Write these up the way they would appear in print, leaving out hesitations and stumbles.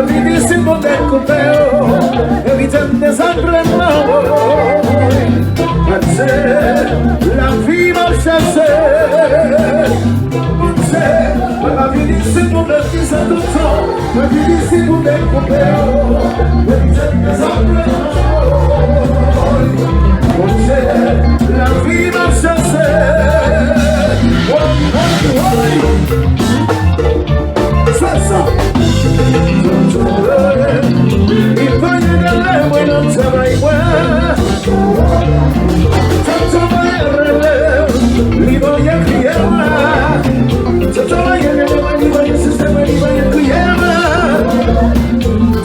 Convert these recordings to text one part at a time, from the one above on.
rapidísimo del copeo, evitando sangrado. La vie marche à rapidísimo del pisaduto, rapidísimo del copeo, evitando sangrado. La vie marche à salsa. Y ponerle bueno trabajo. Tanto baile, li voy a criar. Tanto baile, li voy a sistema, li voy a criar.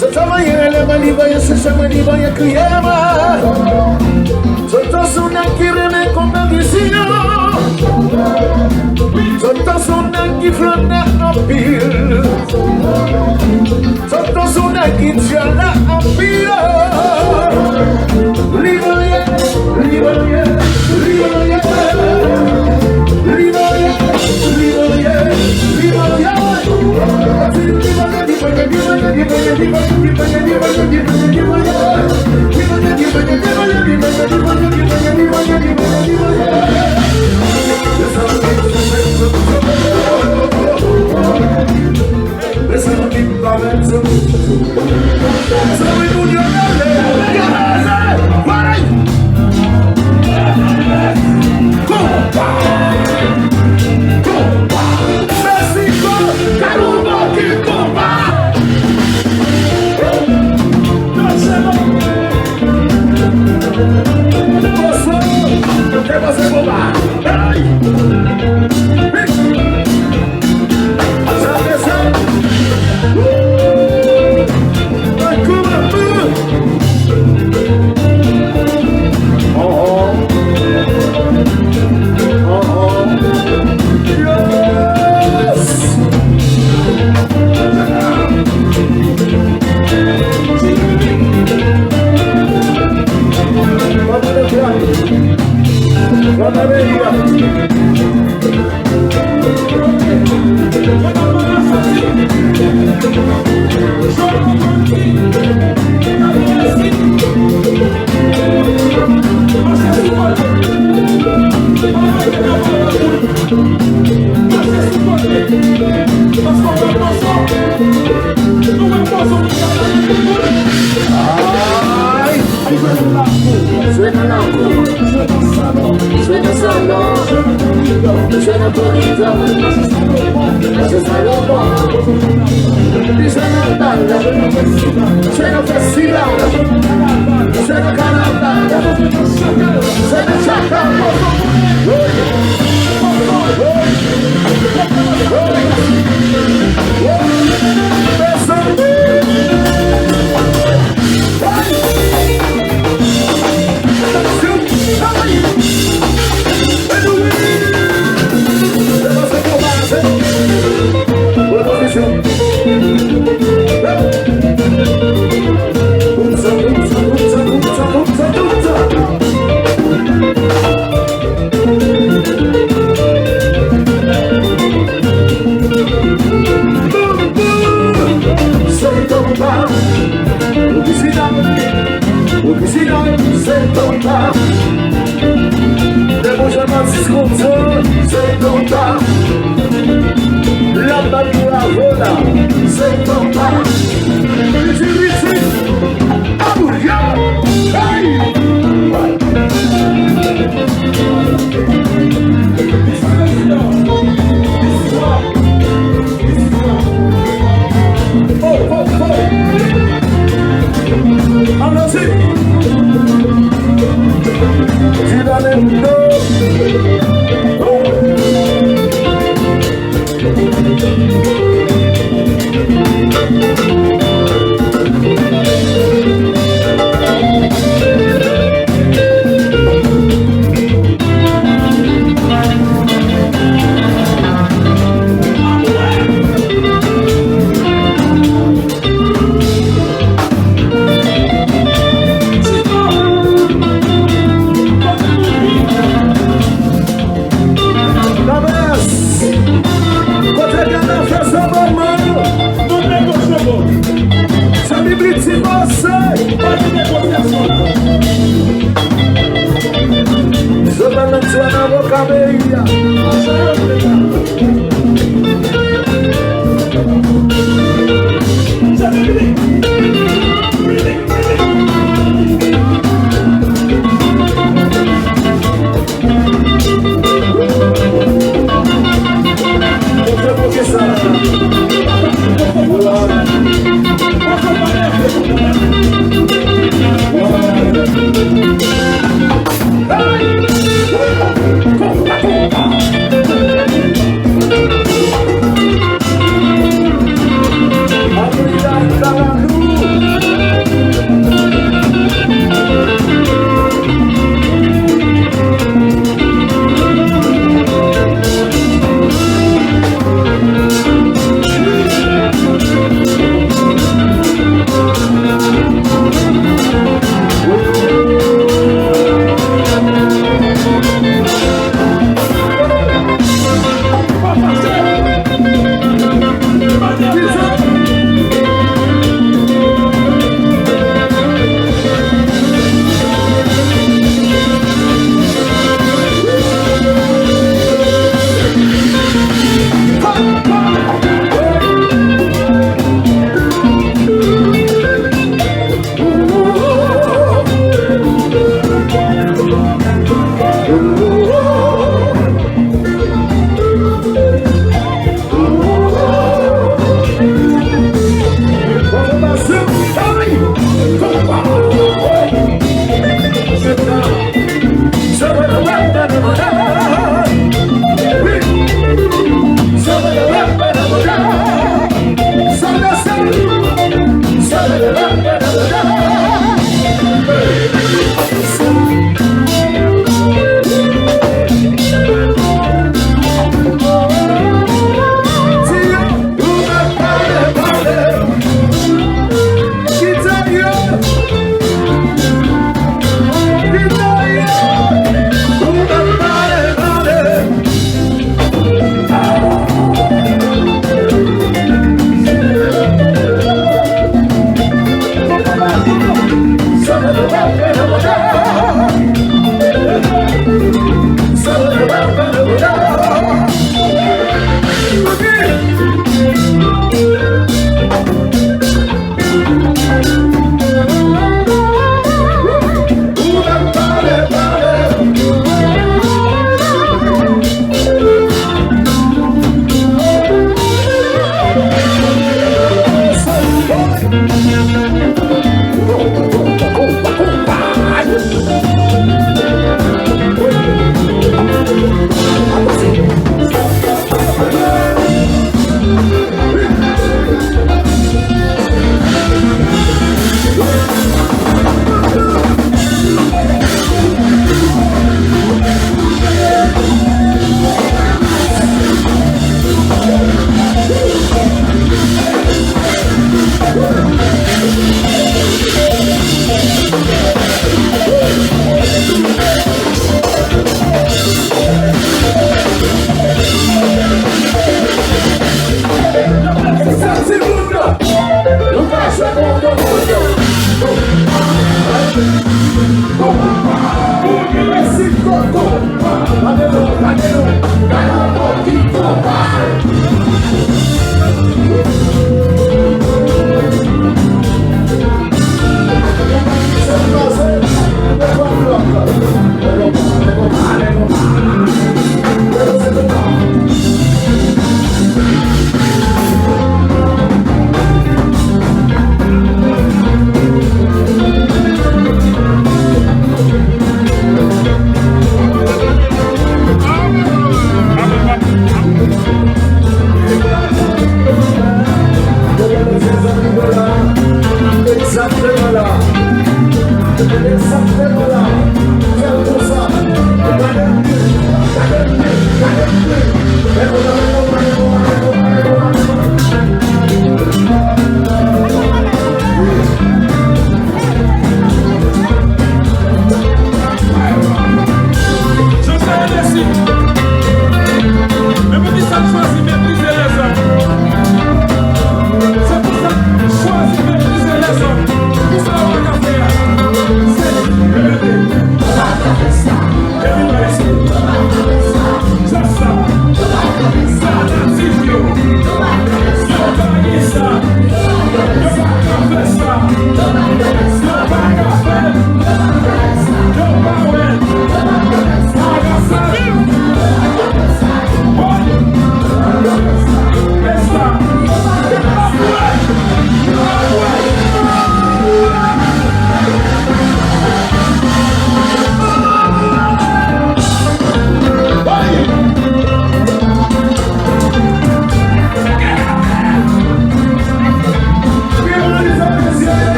Tanto baile, li voy a sistema, li voy a criar. Tanto suena que reme con medicina. Tanto suena que flota a pil. Tanto suena que chala a pil. Livoya, Livoya, Livoya, Livoya, Livoya, Livoya.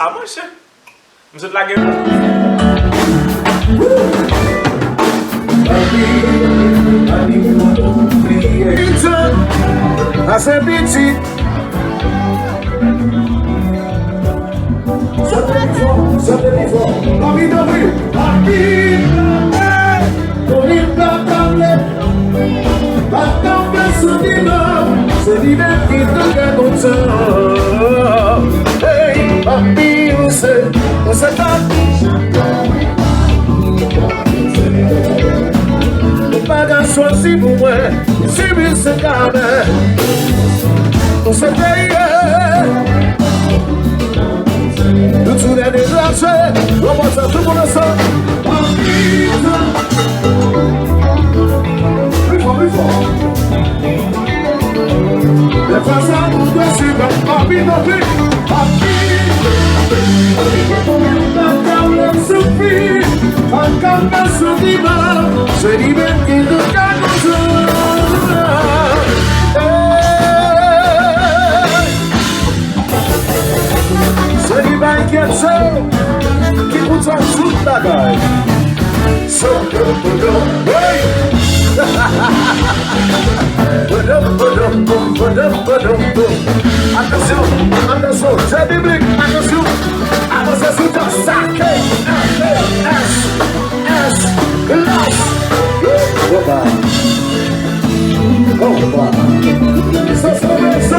Ah, moi, je me la gueule. Ase biti Sate bifo Papi dobri Papi Koni bakame Bakame sudima Se diverti tuke konsa Hey papi use papi Paga sozi bouwe Si mi se kame Use peye Tout les déplacés, on va faire tout le monde ensemble. Plus fort. Les façades nous décident, papi d'envie, papi. Quand le souffle, quand le sourire, c'est l'hiver qui nous gagne. C'est l'hiver qui est seul, qui coûte en dessous de la gueule. Attention, c'est biblique, attention. Avancez sous ta sac. S, glace. Ça, c'est ça.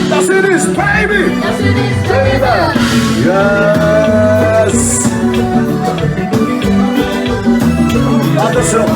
That's it is, baby! Yes, it is, baby! Yes! Attention!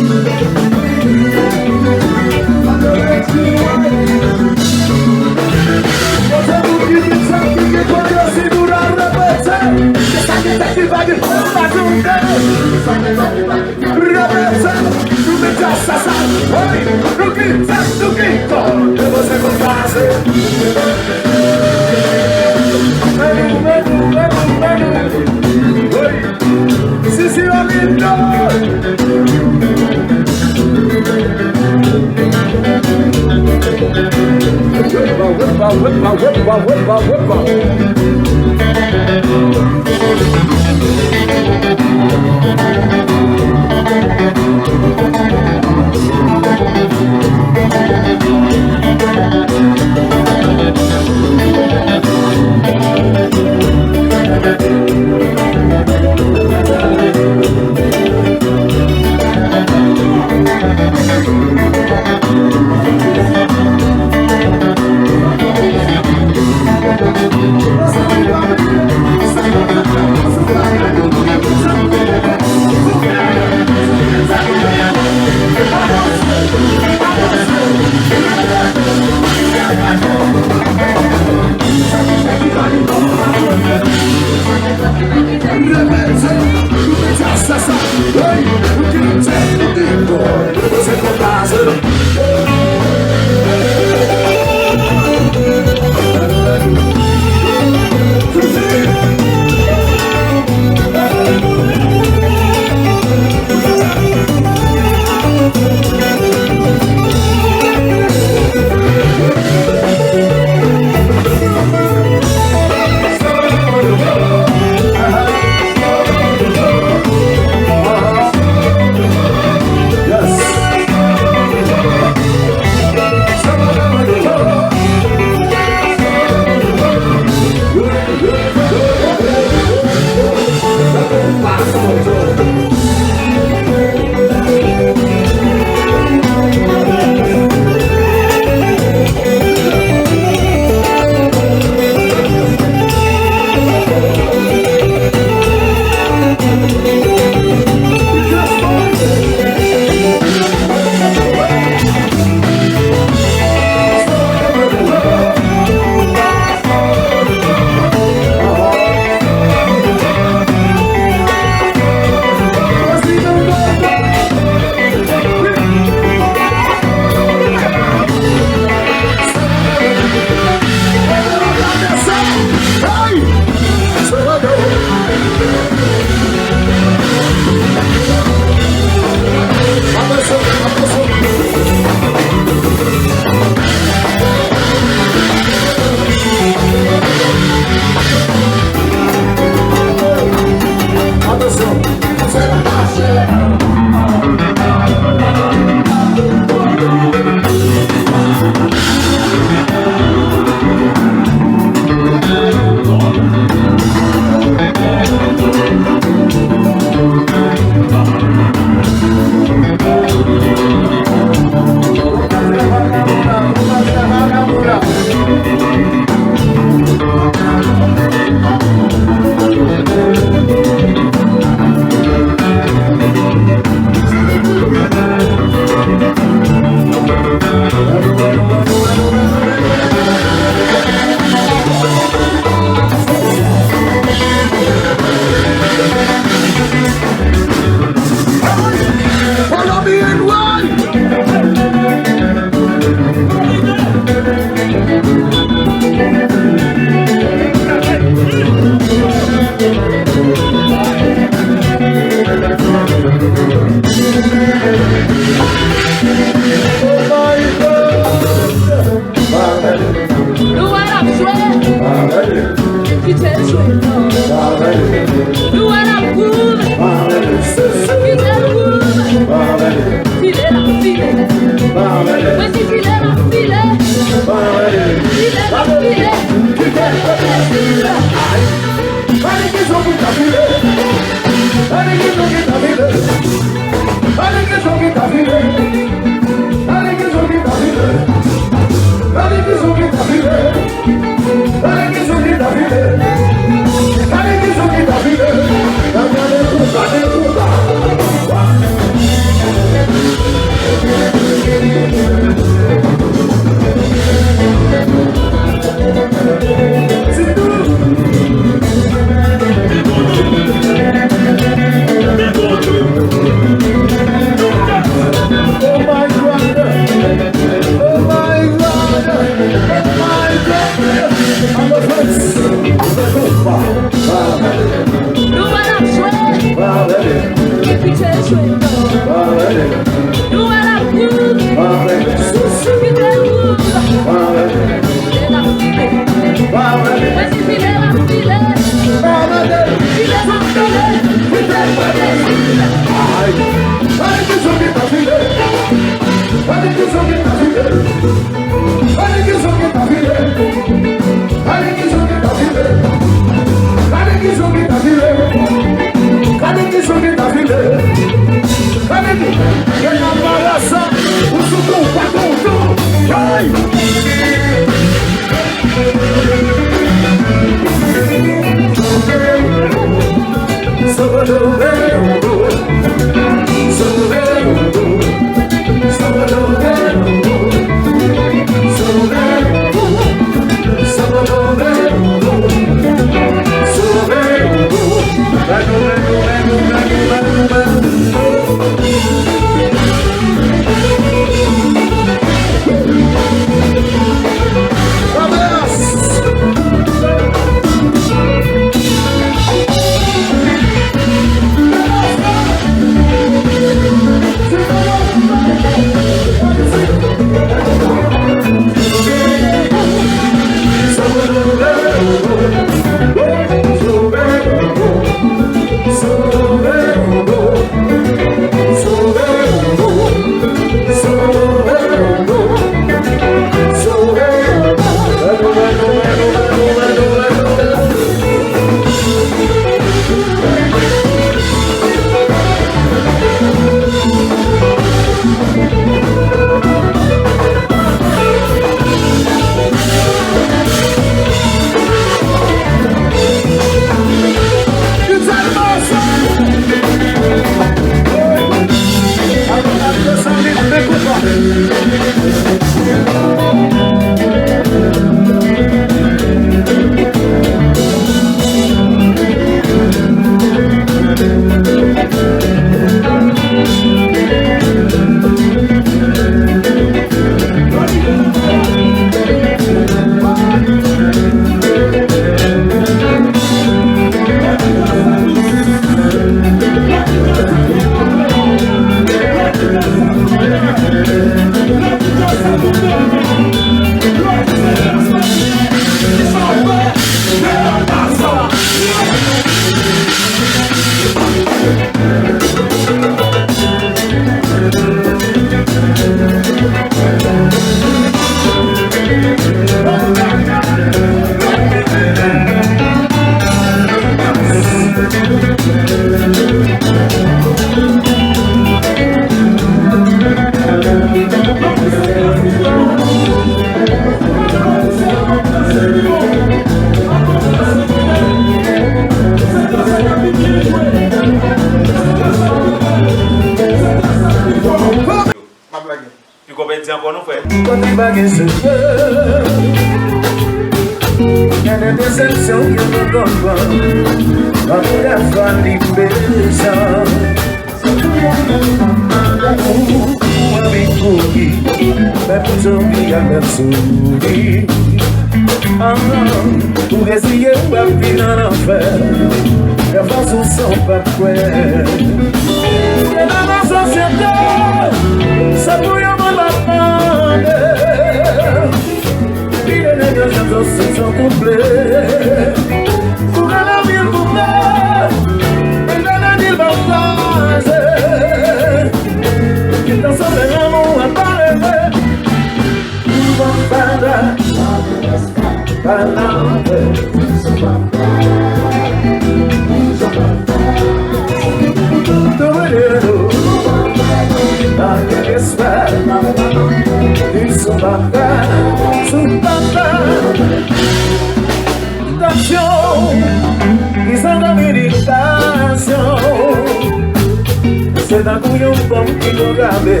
C'est un couillon pomme qui nous gave,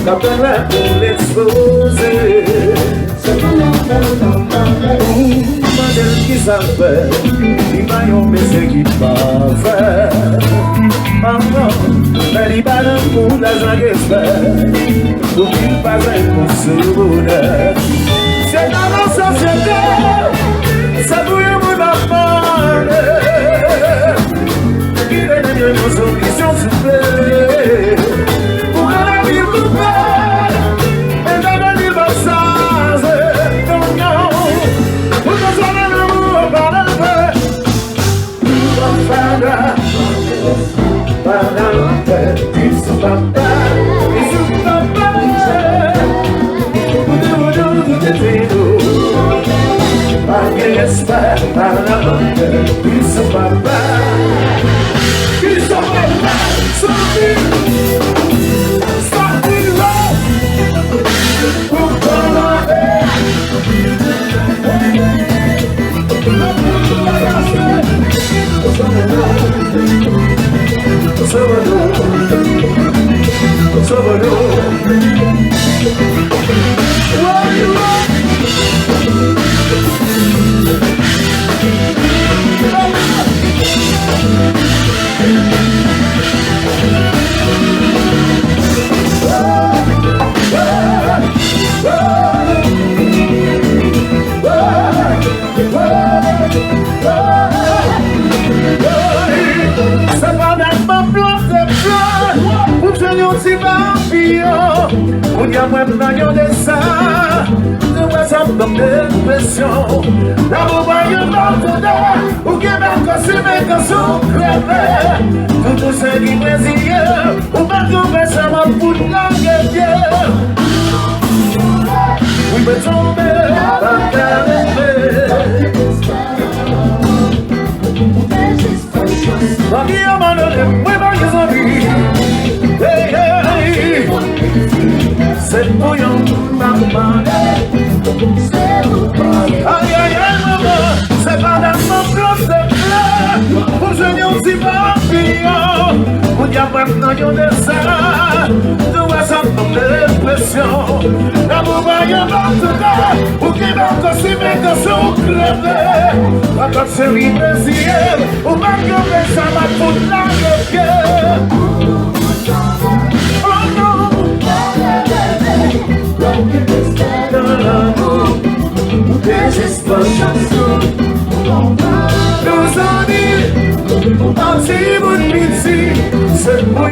quand on l'a pour l'exposer. Madame qui s'appelle, il m'a yon baiser qui m'a fait. Maman, elle y balance pour la j'espère, pour qu'il passe un coup sur bonheur. C'est dans la société, ça bouille mon enfant. Il est de nos solutions, s'il vous plaît. Pour que la vie vous plaît, et devenir votre sens. Non, non, pour que ça ne l'amour par la paix. Pour faire par la paix, ils sont pas bas, ils sont pas bas. Par l'espoir, par la paix, ils sont pas bas. Ils sont pas bas, sortis là, pour parler. On y a moins de dessin, de moi ça me donne des pressions. La voyage d'entendre, ou qui m'a consumé quand son crève. Tout ce qui brésilien, ou pas trouver ça m'a foutu la guerre. Oui, mais tomber, pas d'arrêter. La vie a mal donné, oui, mais j'ai envie. Hey, hey. C'est bouillon, maman. Aïe, aïe, aïe, maman. C'est pas dans mon plan de fleurs. Pour jeûner aussi papillon. Pour dire maintenant, y'en a ça. De quoi ça me donne des pressions. L'amour va y avoir tout ça. Pour qu'il va consommer quand son crève. Quand c'est l'immédiat. Ou même que ça m'a foutu la guerre. Nos amis, parti mon pitié, c'est moi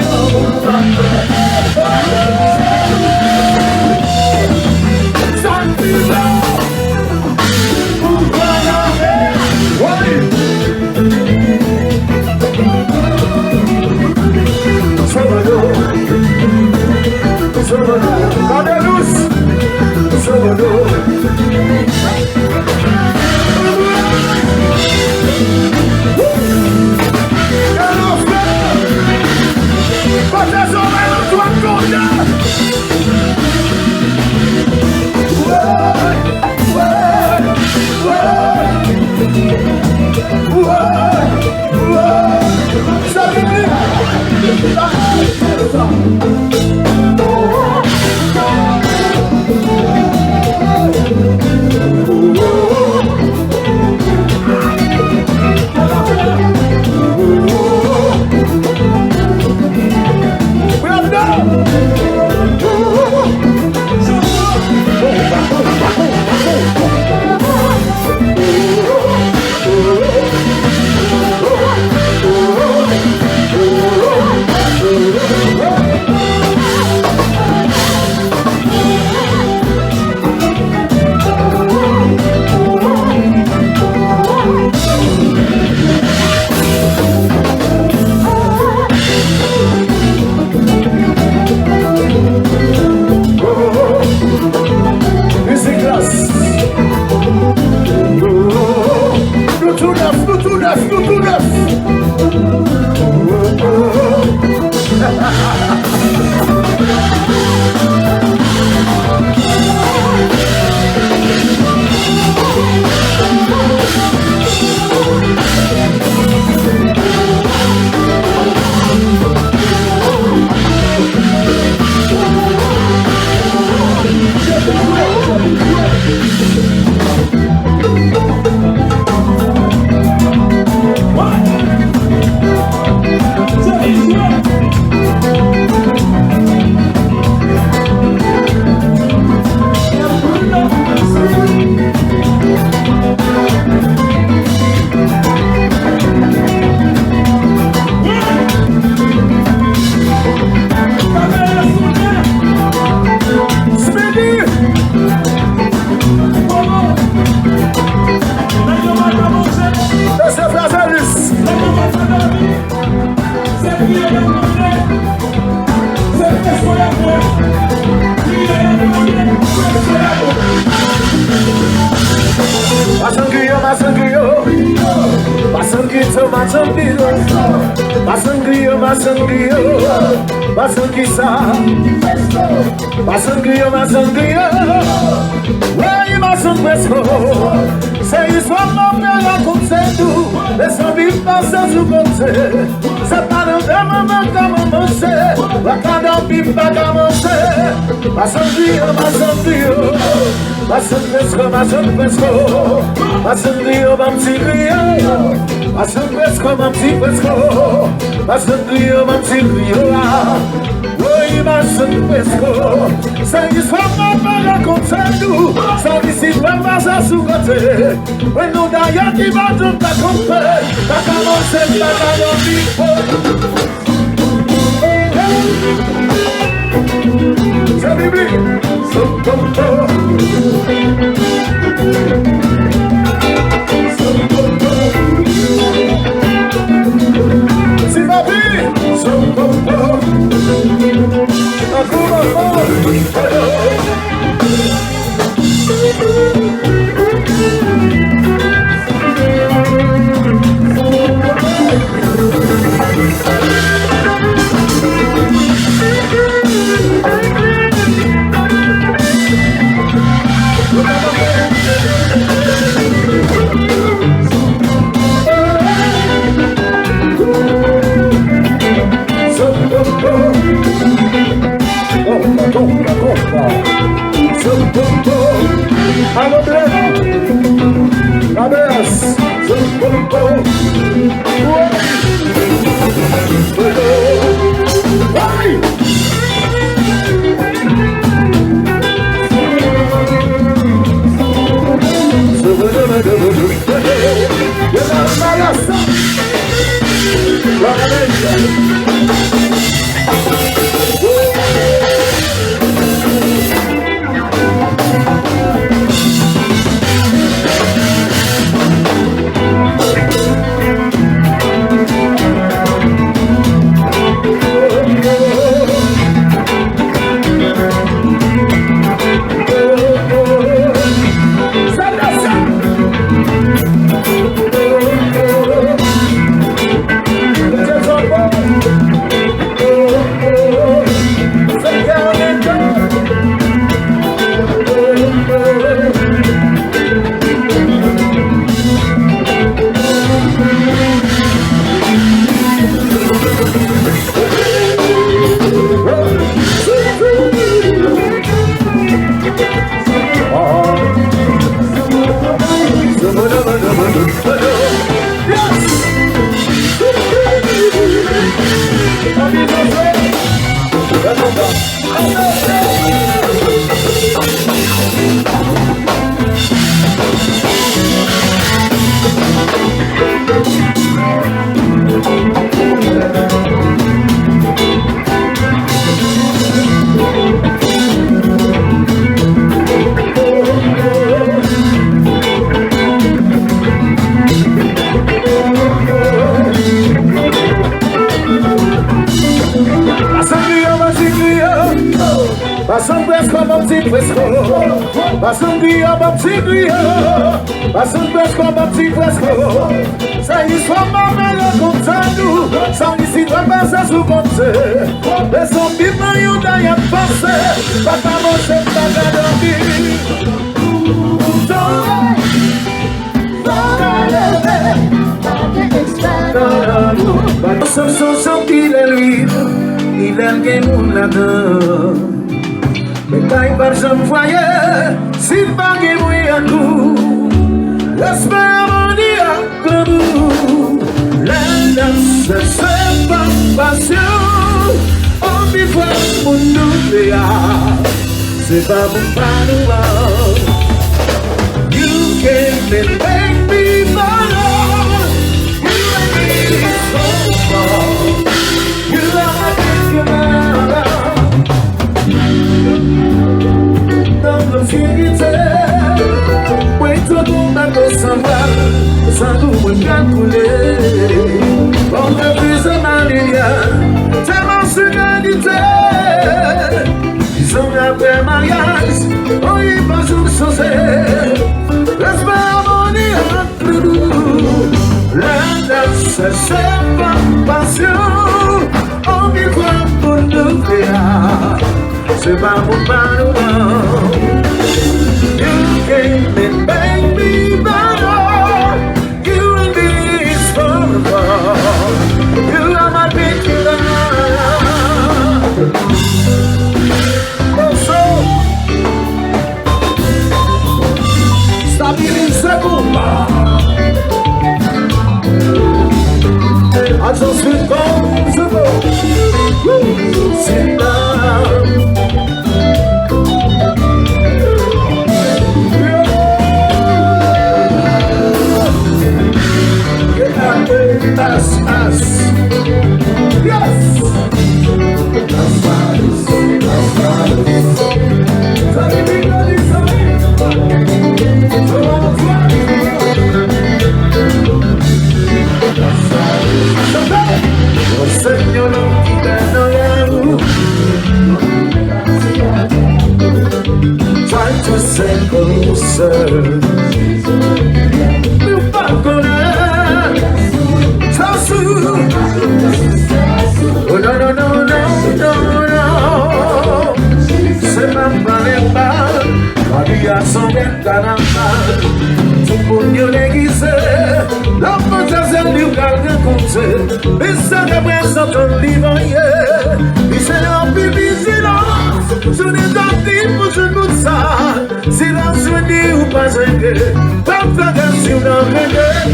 tout neuf. Pasan dia bapti dia, pasan presko bapti presko. Sa histoire m'a mêlé comme ça nous, sans ici doit passer sous compte. Les zombies m'ont eu d'ailleurs passé, papa mon chef pas dormir. Son senti de lui, il aime que nous l'adore. Mais quand il va jamais voyer, s'il va gagner à coup, l'espère mon dia que nous. La danse c'est pas passion, on vit voir mon nouveau, c'est pas mon panou. You can make me follow. You and me is so far. You are my picture. Dans le ciel, oui tout le monde s'en va, sans nous calculer. On a plus de manière, tellement s'organiser. Ils ont après mariage, on y va jouer. Laisse-moi harmonie entre nous. La danse c'est pas passion, on vit quoi pour nous faire. C'est pas mon panou. You came and made me better. You and me is forever. You are my picture. Oh, so stabilisez-vous. Attention comme je veux. C'est là. Us. Yes. Señor, try to say closer. Oh no no no no no no. C'est ma palette, Maria son carnaval. Tout pour mieux déguiser, l'homme faisait du calme compté. Mais ça représente un livre, il s'est rempli de vigilance. Je n'ai pas dit pour je nous ça. Silence je dis ou pas je pas faire sur nos regrets.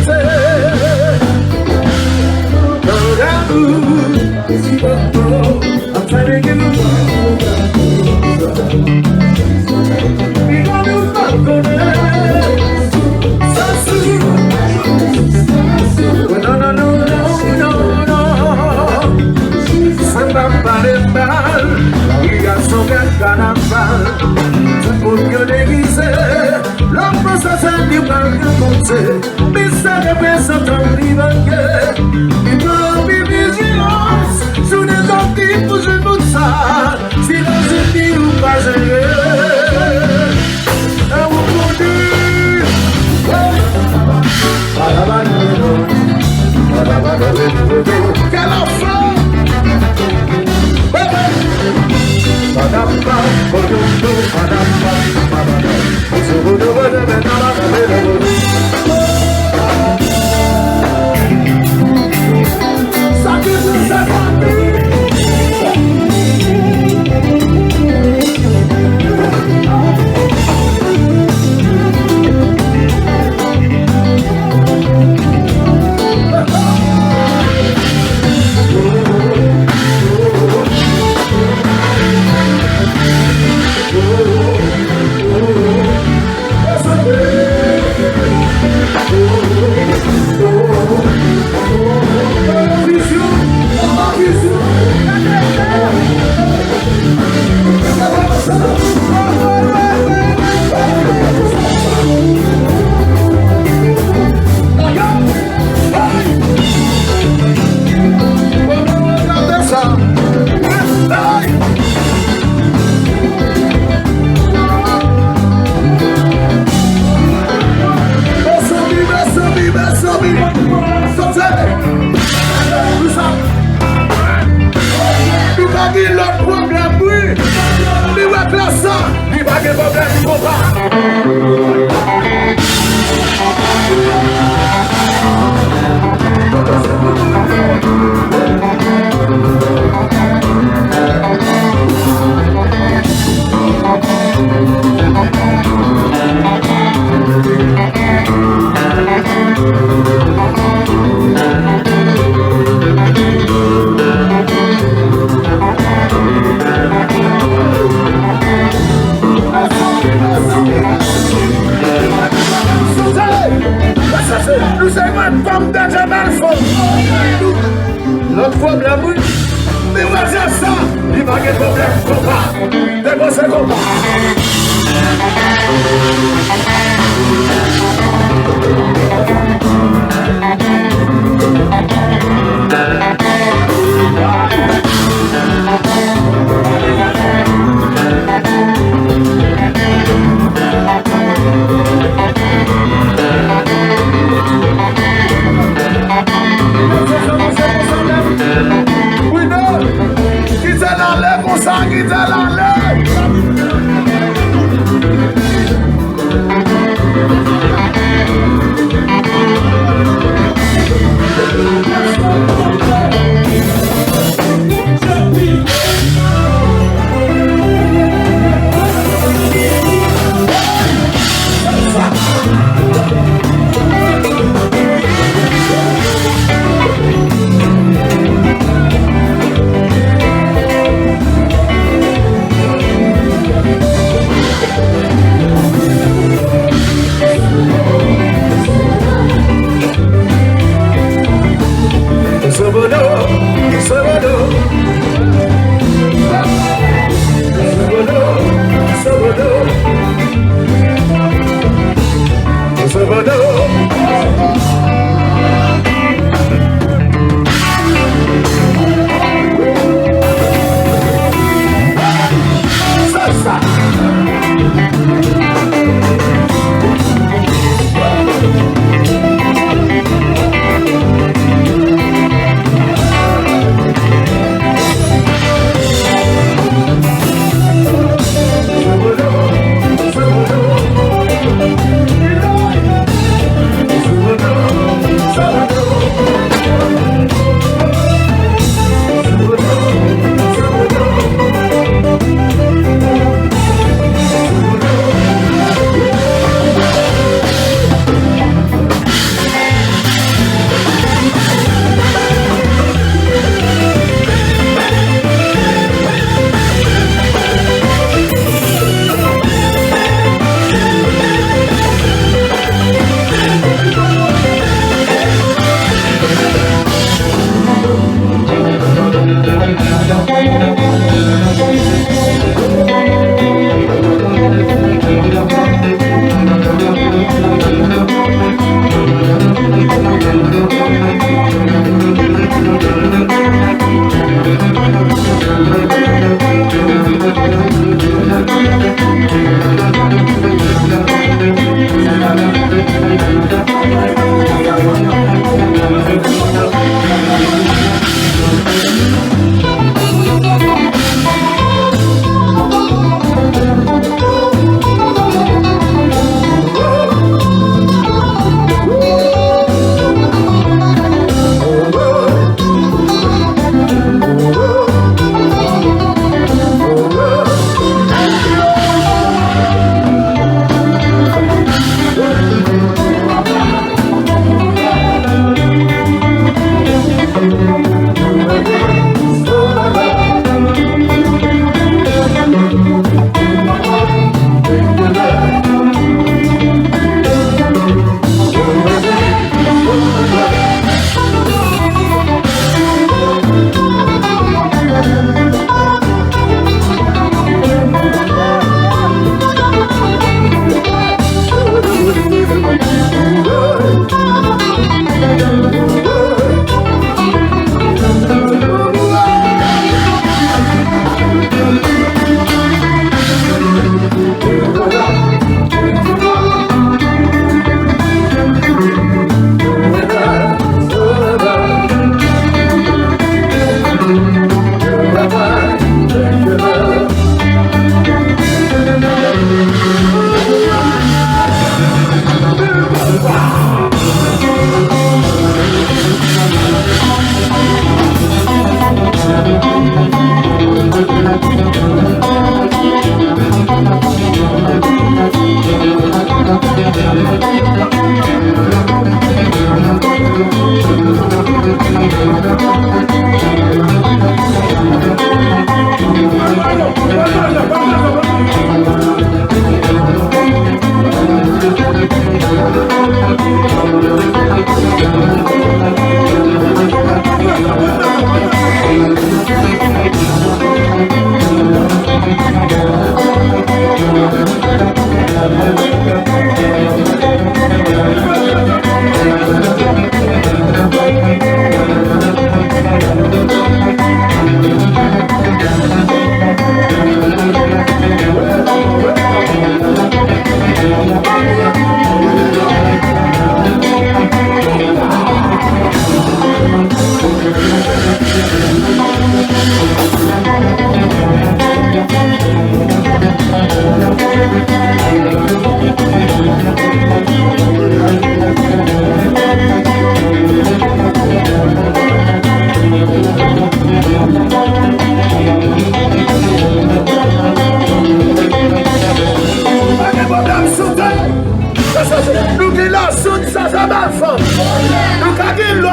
I'm trying to give you we gonna fuck on it. No, no, no, no, no, no. Samba para mal, y ya son carnaval. Se ponió de guise, la cosa salió para que conté. Mi sangre pesa tan viva que mi propia vigilance. Sous les antilles, je me sens. Si l'on se dit ou pas, je vais. Un mot pour dire. Quel enfant! que problème, combat. Nous sommes une femme déjà mal fond. L'autre problème, oui. Mais moi, j'ai ça. Il va y avoir problème, combat. T'es bon, c'est combat. Oui, non. Qui s'en enlève, mon sang, qui s'en enlève.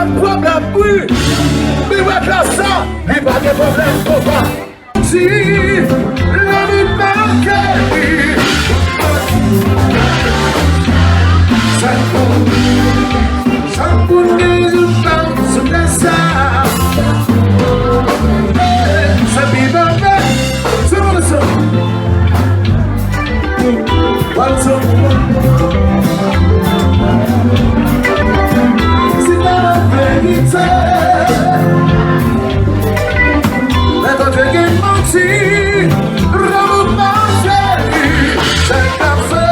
pas de problème, oui. Mais ouais, là, ça, il pas de problème, papa. Si, la vie manque, ça pour nous, c'est ça. Ça vive en fait, c'est bon, ça. What's up? C'est la vérité. Mais quand j'ai menti, remonter, c'est comme ça.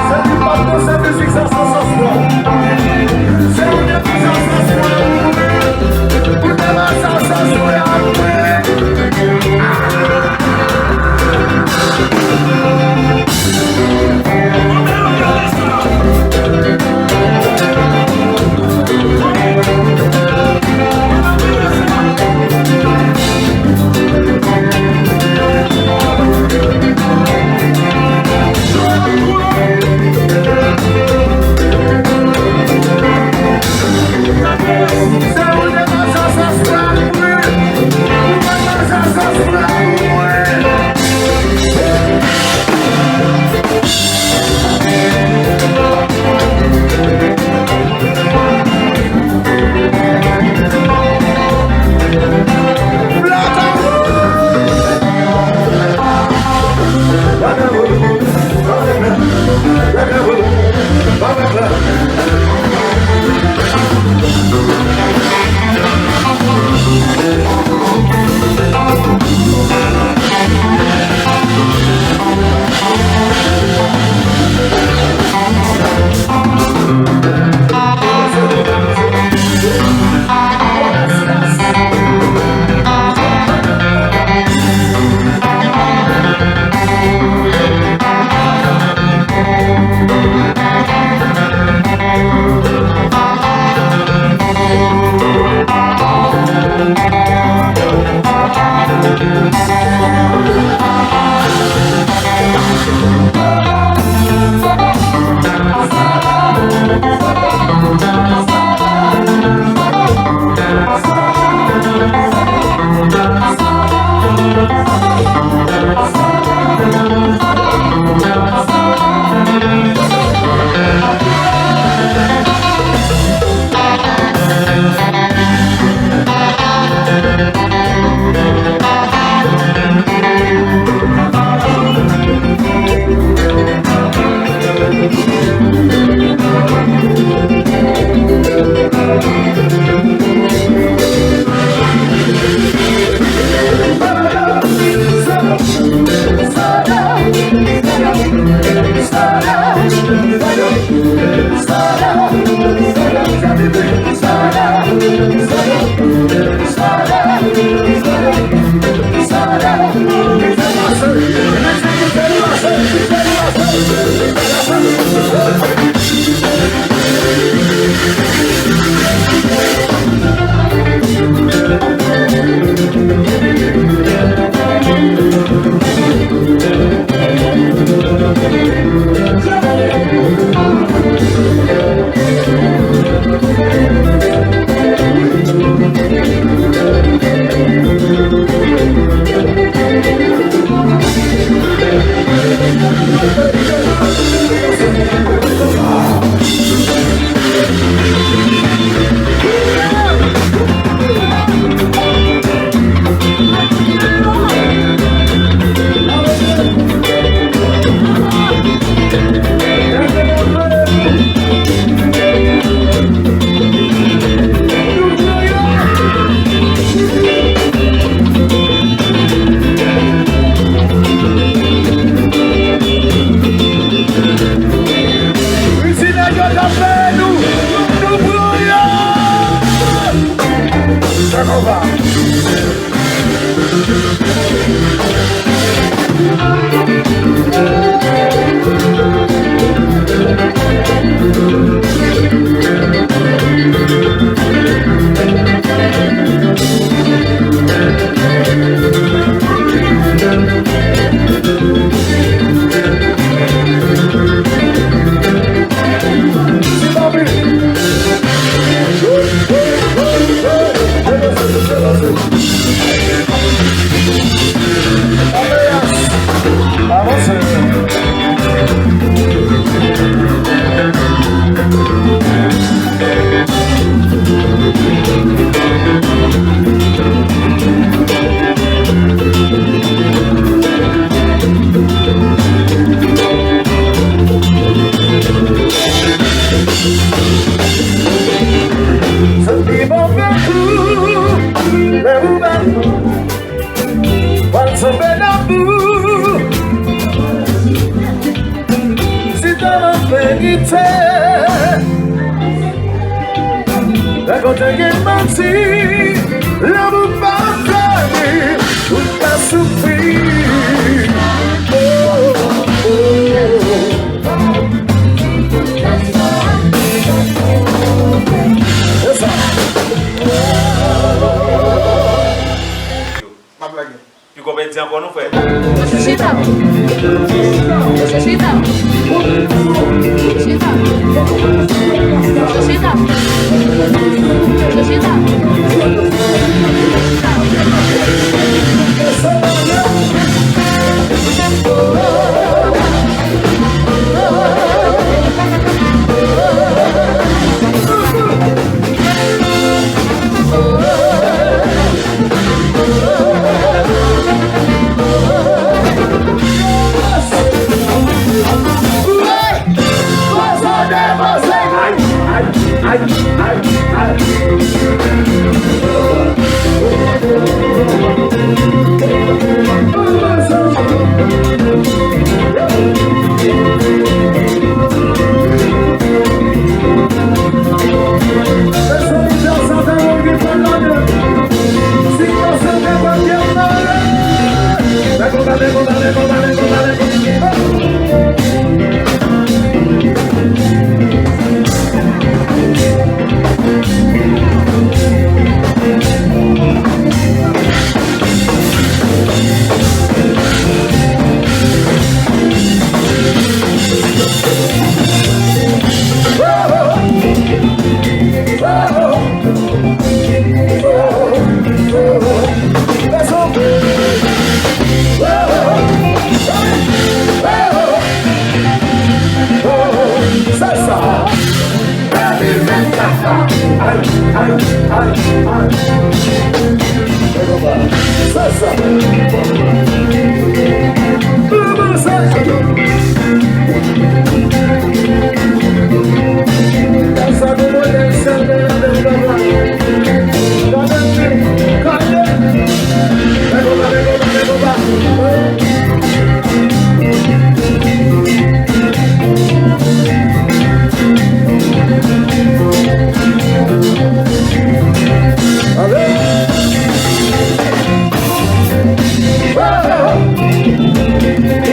C'est du pardon, c'est musique, ça, Tu comprends bien quoi nous fait? Chita. Chita. Chita. Chita.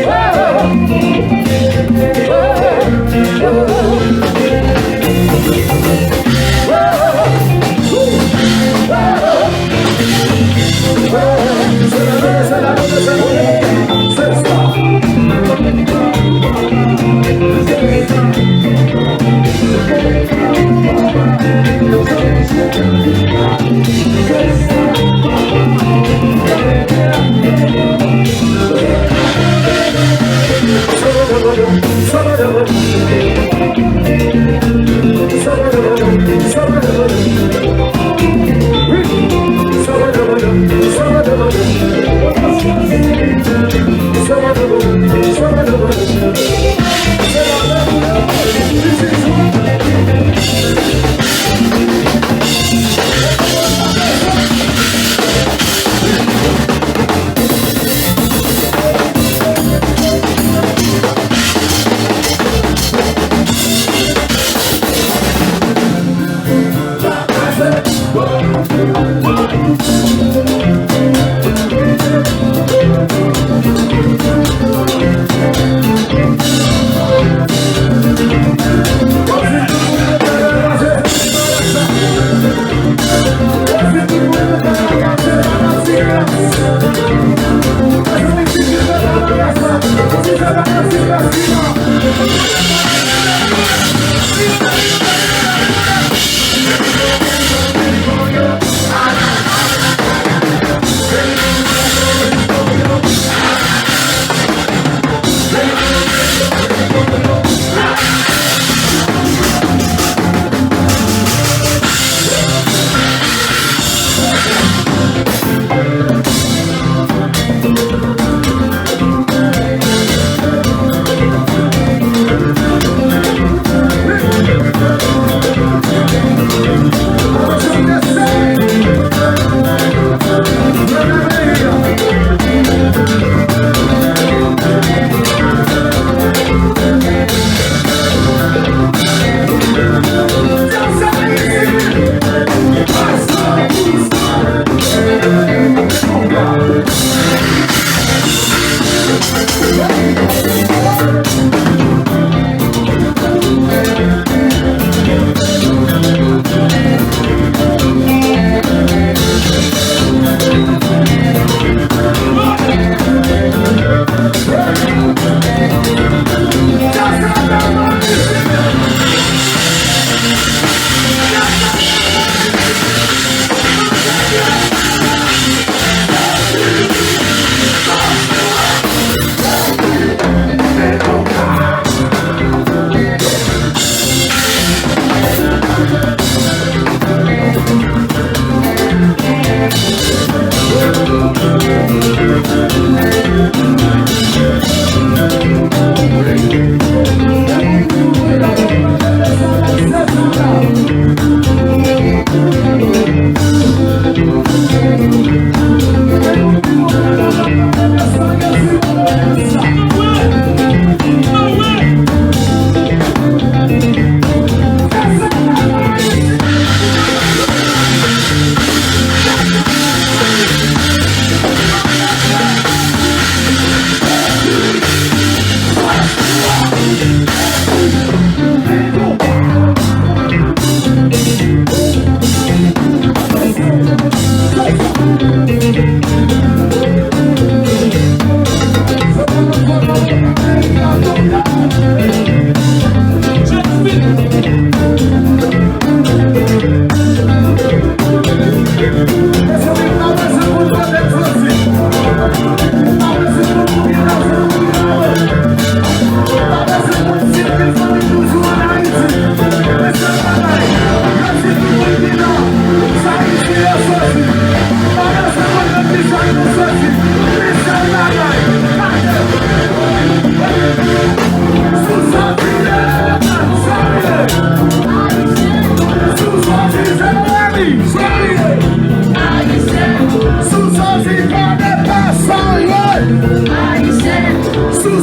Whoa! Sous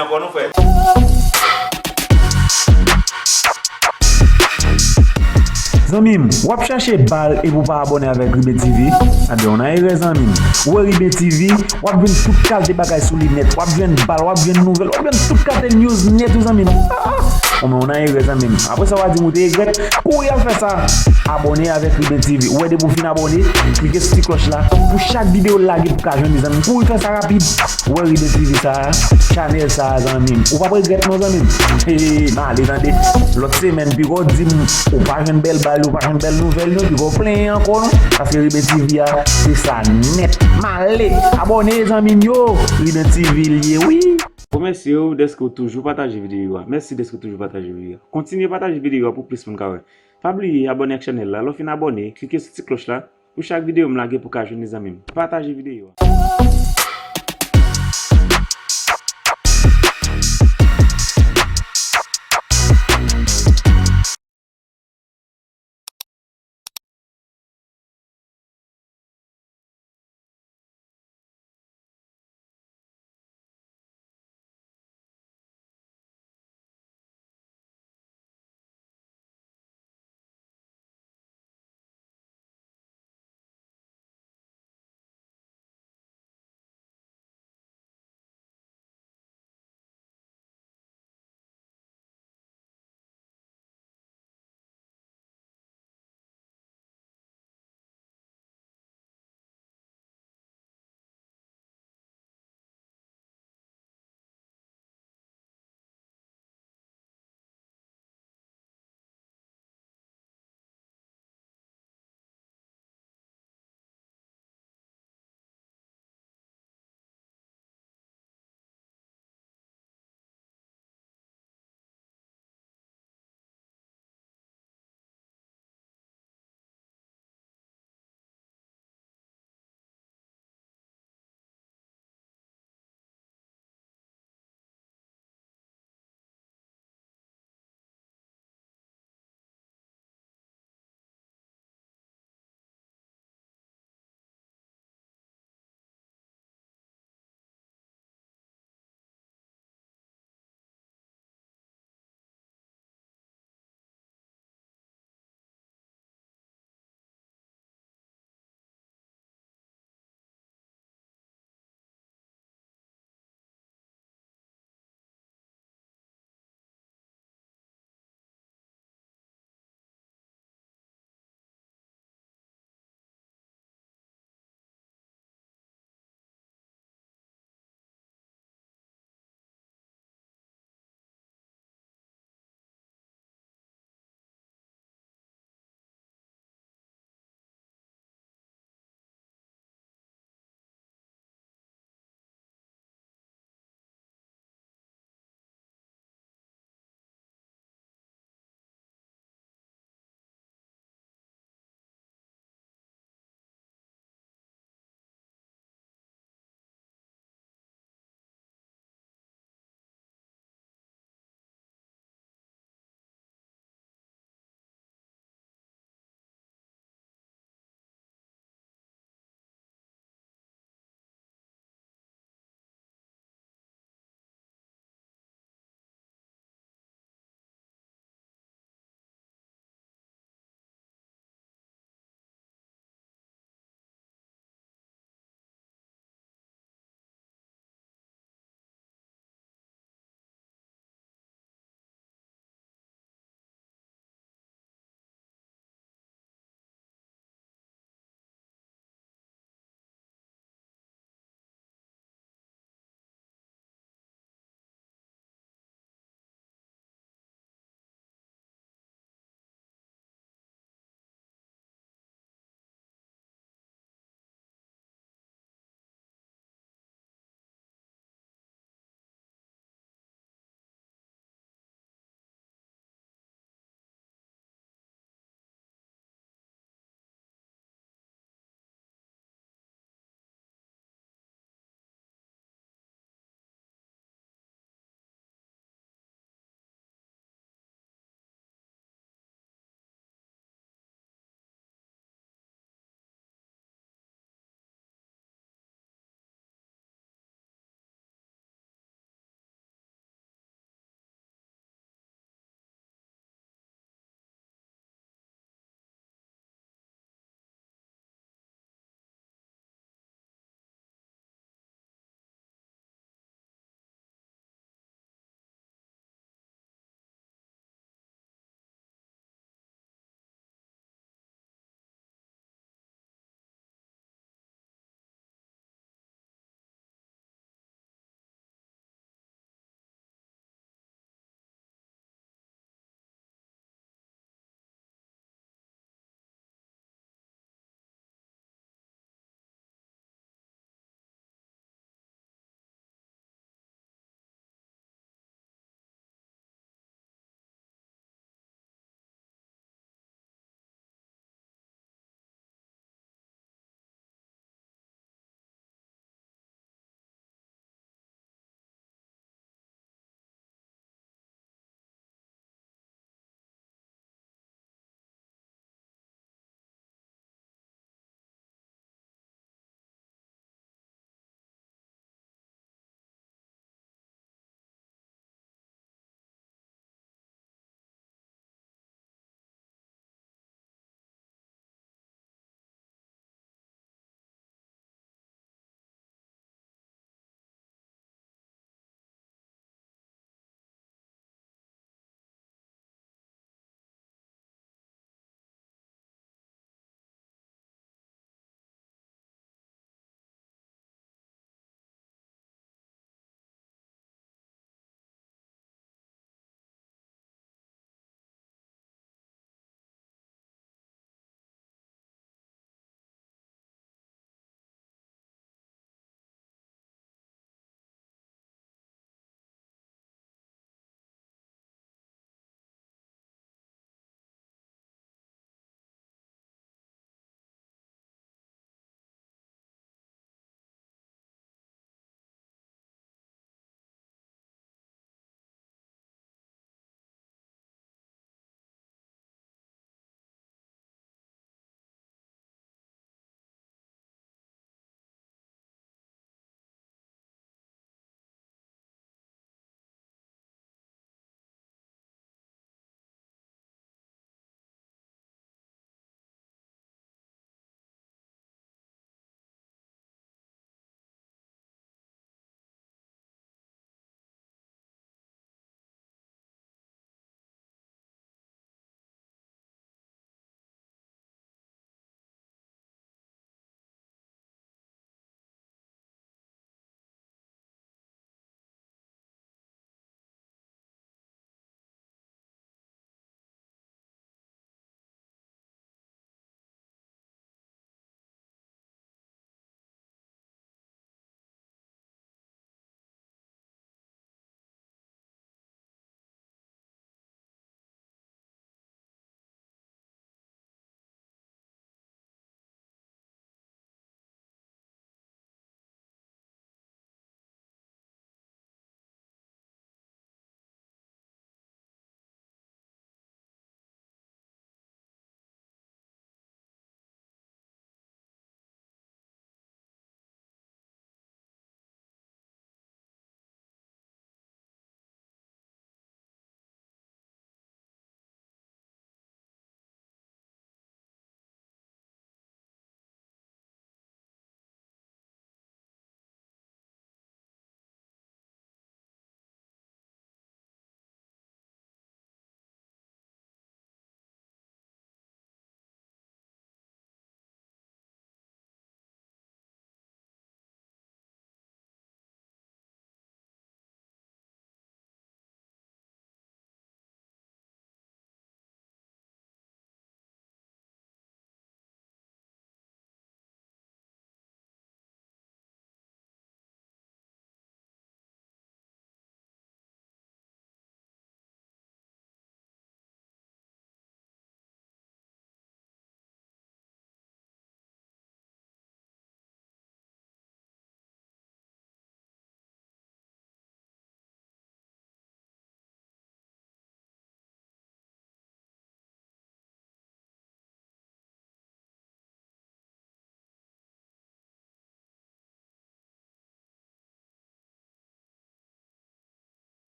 encore, nous frère. Zanmim, wap chercher balle et vous pas abonner avec Ribe TV? Ah bien, on a erreur zanmim. Ouais Ribe TV, wap jwenn tout qualité bagay sur net, wap jwenn balle, wap jwenn nouvelle, wap jwenn tout qualité news net zanmim. On a erreur zanmim. Après ça va dire vous regret. Pour y faire ça, abonner avec Ribe TV. Ouais de vous fin abonner, cliquez sur cette cloche là pour chaque vidéo là pour ka joindre zanmim. Pour y faire ça rapide, ouais Ribe TV ça, channel ça zanmim. Ou pas regret non zanmim. Et non, allez attendez, l'autre semaine puis go dit ou pas une belle balle ou pas une belle nouvelle, nous go plein encore non? Parce que Ribe TV c'est ça net. Malé, abonnez les amis yo, Ribe TV lié oui. Merci d'être toujours partager vidéo. Merci d'être toujours partager vidéo. Continuez à partager vidéo pour plus de monde. Pas oublier abonner à la chaîne là, lorsque vous abonné, cliquez sur cette cloche là pour chaque vidéo me laguer pour que je les amis. Partagez vidéo.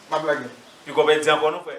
Ma blague. Puis qu'on va dire encore nous, frère.